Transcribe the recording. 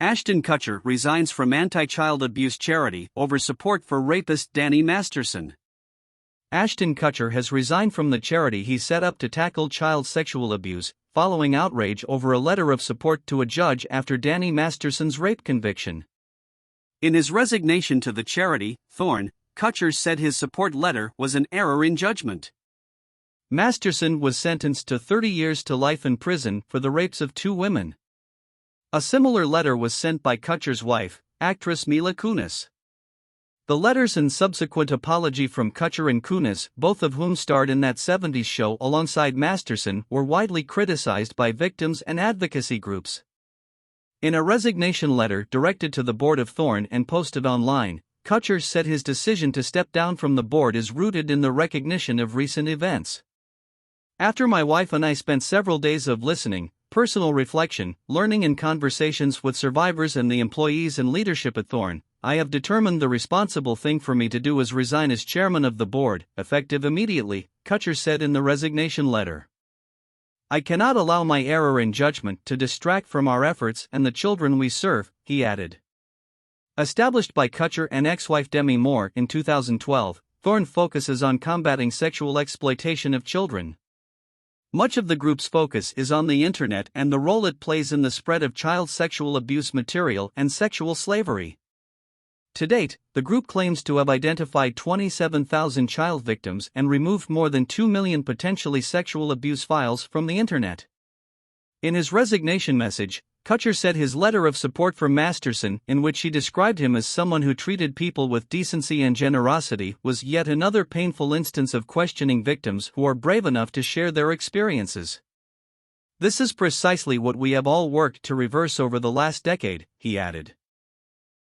Ashton Kutcher resigns from anti-child abuse charity over support for rapist Danny Masterson. Ashton Kutcher has resigned from the charity he set up to tackle child sexual abuse, following outrage over a letter of support to a judge after Danny Masterson's rape conviction. In his resignation to the charity, Thorn, Kutcher said his support letter was an error in judgment. Masterson was sentenced to 30 years to life in prison for the rapes of 2 women. A similar letter was sent by Kutcher's wife, actress Mila Kunis. The letters and subsequent apology from Kutcher and Kunis, both of whom starred in that 70s show alongside Masterson, were widely criticized by victims and advocacy groups. In a resignation letter directed to the board of Thorn and posted online, Kutcher said his decision to step down from the board is rooted in the recognition of recent events. After my wife and I spent several days of listening, personal reflection, learning and conversations with survivors and the employees and leadership at Thorn, I have determined the responsible thing for me to do is resign as chairman of the board, effective immediately, Kutcher said in the resignation letter. I cannot allow my error in judgment to distract from our efforts and the children we serve, he added. Established by Kutcher and ex-wife Demi Moore in 2012, Thorn focuses on combating sexual exploitation of children. Much of the group's focus is on the internet and the role it plays in the spread of child sexual abuse material and sexual slavery. To date, the group claims to have identified 27,000 child victims and removed more than 2 million potentially sexual abuse files from the internet. In his resignation message, Kutcher said his letter of support for Masterson, in which he described him as someone who treated people with decency and generosity, was yet another painful instance of questioning victims who are brave enough to share their experiences. This is precisely what we have all worked to reverse over the last decade, he added.